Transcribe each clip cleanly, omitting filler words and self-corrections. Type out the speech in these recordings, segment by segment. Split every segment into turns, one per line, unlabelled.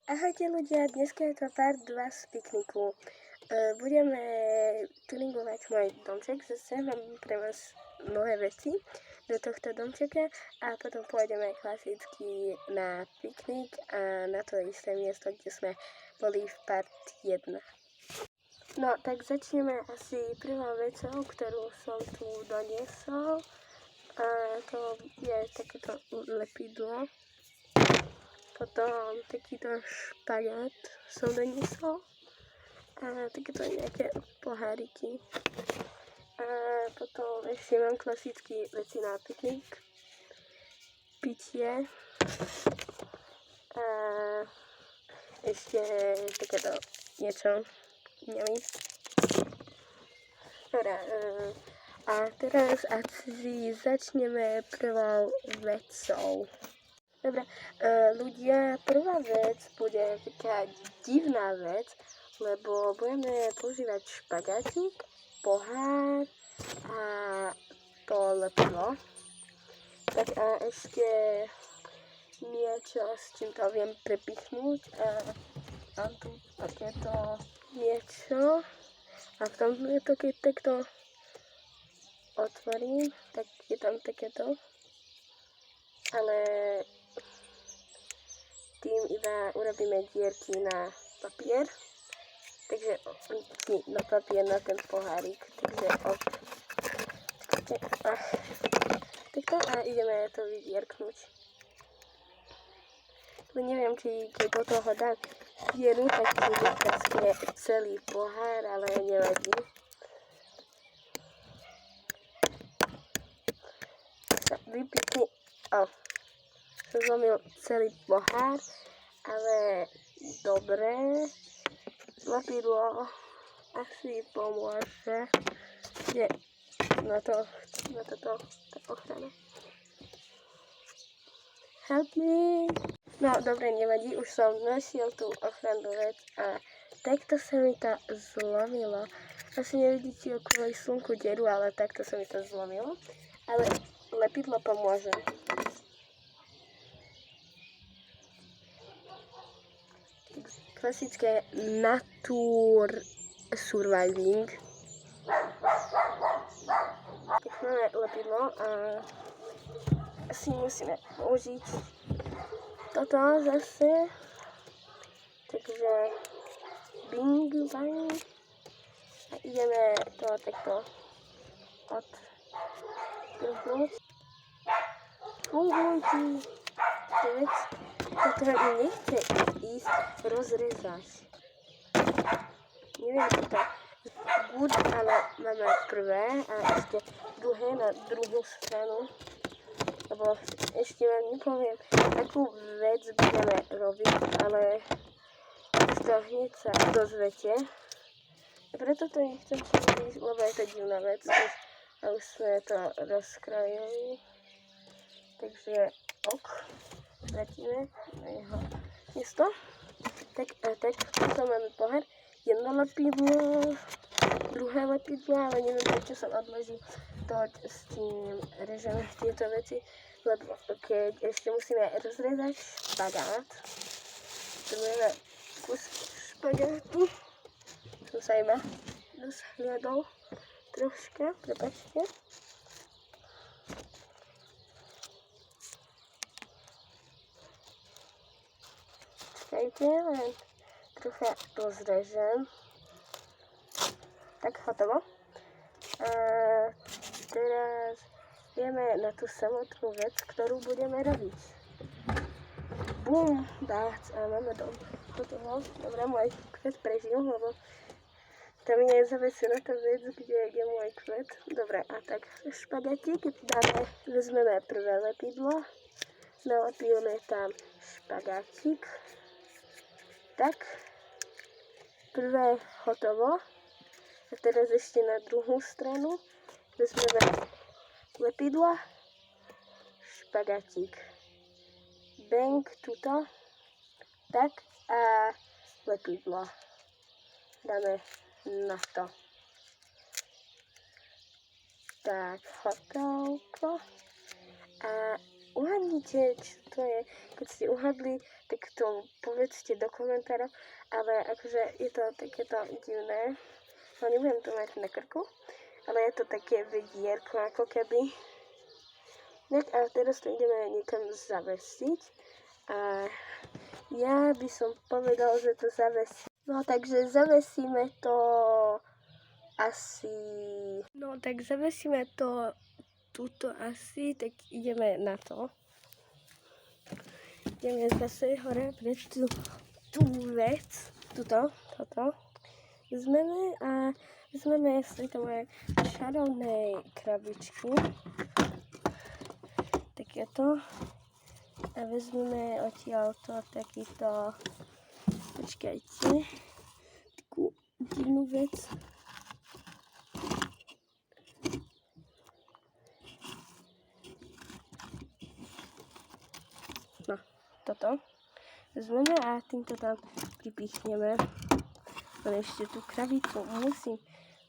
Ahojte ľudia, dneska je to part 2 z pikniku. Budeme tuningovať môj domček, zase mám pre vás nové veci do tohto domčeka a potom pôjdeme klasicky na piknik a na to isté miesto, kde sme boli v part 1. No, tak začneme asi prvou vecou, ktorú som tu doniesol. A to je takéto lepidlo. Potom takýto špagát som doniesol a takéto nejaké poháriky. A potom ešte mám klasické veci na piknik, pitie a ešte takéto niečo neviem. Dobre, a teraz asi začneme prvou vecou. Dobre, ľudia, prvá vec bude taká divná vec, lebo budeme používať špagátik, pohár a to lepidlo. Tak a ešte niečo, s čím to viem prepichnúť a mám tu takéto niečo a v tom je to, keď takto otvorím, tak je tam takéto, ale tým iba urobíme dierky na papier, takže na papier na ten pohárik, takže takto a ideme to vydierknúť. Neviem, či keď do toho dám dieru, tak si vypraskne celý pohár, ale nevadí. Vypikni, som zlomil celý pohár, ale dobre, lepidlo asi pomôže na toto ochranu. Help me! No dobre, nevadí, už som našiel tú ochrannú vec a takto sa mi to zlomilo. Asi nevidíte kvôli slnku dieru, ale takto sa mi to zlomilo. Ale lepidlo pomôže. Klasické nature surviving. Tak máme lepidlo a asi musíme použiť toto zase. Takže bing bang. A ideme to takto odtrhnúť. Fungujúci vec, ktorá mi nechce ísť rozrezať. Neviem, čo to good, ale máme prvé a ešte druhé na druhú stranu. Lebo ešte vám nepoviem, akú vec budeme robiť, ale už to hneď sa dozviete. Preto to nechcem čísť, lebo je to divná vec. A už sme to rozkrojili. Takže ok, vrátime na jeho miesto. Tak, tu máme pohár, jedno lepidlo, druhé lepidlo, ale neviem, prečo som odložil to, s tým režeme tieto veci, lebo keď ešte musíme rozrezať špagát, potrebujeme kus špagátu, som sa iba rozhliadol troška, prepáčte. Čakajte, len trocha rozrežem. Tak hotovo. A teraz ideme na tú samotnú vec, ktorú budeme robiť. Bum, dác a máme hotovo. Dobre, môj kvet prežil, lebo tam je zavesená tá vec, kde je môj kvet. Dobre, a tak špagátik dáme, vezmeme prvé lepidlo, nalepíme tam špagátik. Tak, prvé hotovo. A teraz ešte na druhú stranu vezmeme lepidlo, špagátik. Bang, tuto. Tak a lepidlo. Dáme na to. Tak, hotovko. A uhádnite, čo to je. Keď ste uhadli, tak to povedzte do komentárov, ale akože je to takéto divné. No nebudem to mať na krku, ale je to také vedierko ako keby. A teraz to ideme niekam zavesiť. A ja by som povedal, že to zavesíme. No takže zavesíme to asi... No tak zavesíme to tuto asi, tak ideme na to. Ideme zase hore pre tú vec. Toto. Vezmeme z tejto mojej čarovnej krabičky. Takéto. A vezmeme odtiaľto takýto, počkajte, takú divnú vec. No, toto. Vezmeme a týmto tam pripichneme. Ale ešte tú krabicu musím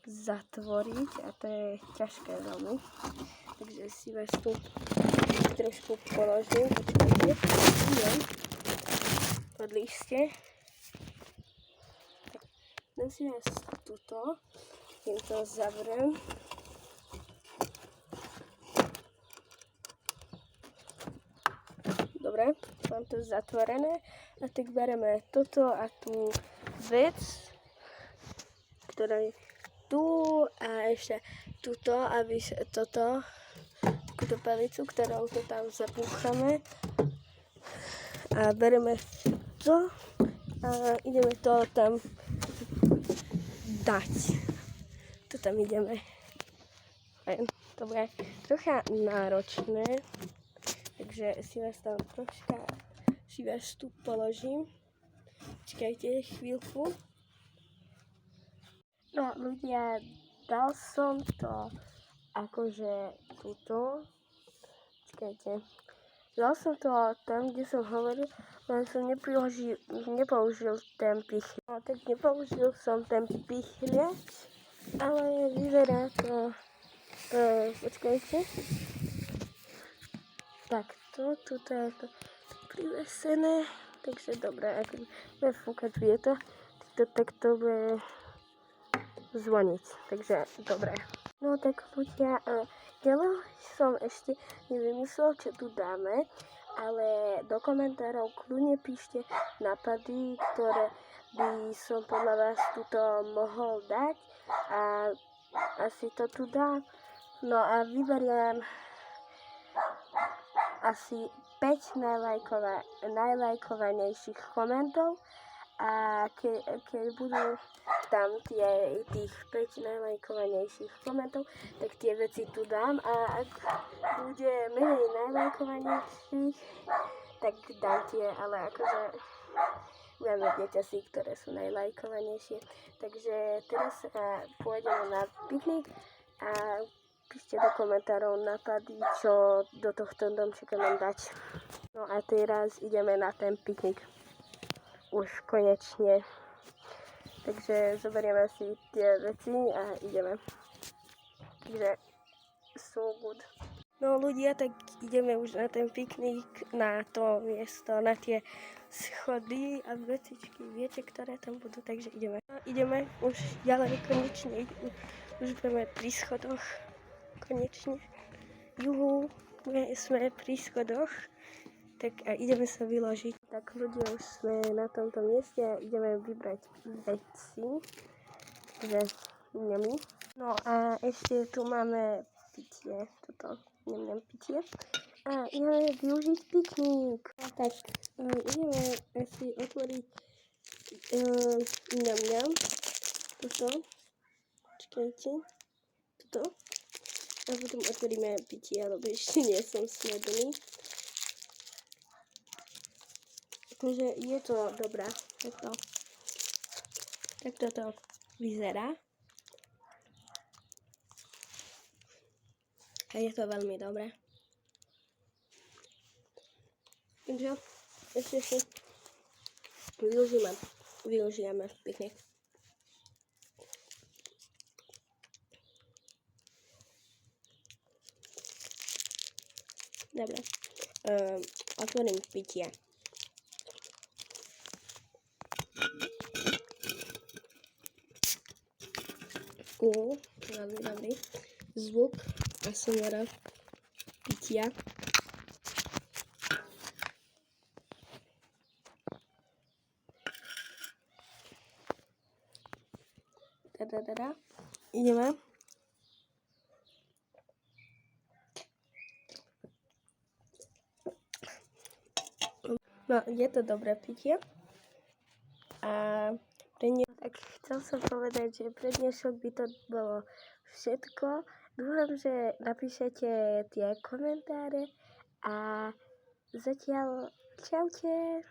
zatvoriť a to je ťažké veľmi. Takže si vás tu trošku položím. Podlíš ste. Dám si vás tuto. Týmto zavriem. Dobre, mám to zatvorené. A tak bereme toto a tú vec, ktorá je tu a ešte tuto, aby toto, takúto palicu, ktorou to tam zapúchame. A bereme to a ideme to tam dať. To tam ideme. To bude trocha náročné, takže si vás tam troška, si vás tu položím. Čakajte chvíľku. No ľudia, dal som to akože tuto. Čakajte. Dal som to tam, kde som hovoril, len som nepoužil ten pichľač. No tak nepoužil som ten pichľač, ale vyzerá to, počkajte. Takto, tuto je to privesené, takže dobré, ak bude fúkať vietor, takto bude zvoniť, takže dobré. No tak ľudia, ďalej som ešte nevymyslel, čo tu dáme, ale do komentárov kľudne píšte nápady, ktoré by som podľa vás tuto mohol dať a asi to tu dám. No a vyberiem asi 5 najlajkovanejších komentov a keď budú tam tých 5 najlajkovanejších komentov, tak tie veci tu dám a ak bude menej najlajkovanejších, tak dám tie, ale akože budem vedieť asi, ktoré sú najlajkovanejšie. Takže teraz pôjdeme na piknik a píšte do komentárov nápady, čo do tohto domčeka mám dať. No a teraz ideme na ten piknik. Už konečne. Takže zoberieme si tie veci a ideme. Takže so good. No ľudia, tak ideme už na ten piknik, na to miesto, na tie schody a vecičky. Viete, ktoré tam budú, takže ideme. No, ideme už ďalej, konečne. Už budeme pri schodoch. Konečne. Juhu, sme pri schodoch. Tak a ideme sa vyložiť. Tak ľudia, už sme na tomto mieste a ideme vybrať veci. Takže mňami. No a ešte tu máme pitie. Toto pitie. A ideme využiť piknik. No tak ideme asi otvoriť mňam. Toto. Čakajte. Toto. A potom otvoríme pitie, lebo ešte nie som smedný. Takže je to dobré. Takto to vyzerá. A je to veľmi dobré. Takže ešte si využijeme piknik. Dobre. otvorím pitie. Dobrý. Zvuk ASMR pitia. Ideme. No, je to dobré pitie. A tak chcel som povedať, že pre dnešok by to bolo všetko. Dúfam, že napíšete tie komentáre a zatiaľ čaute.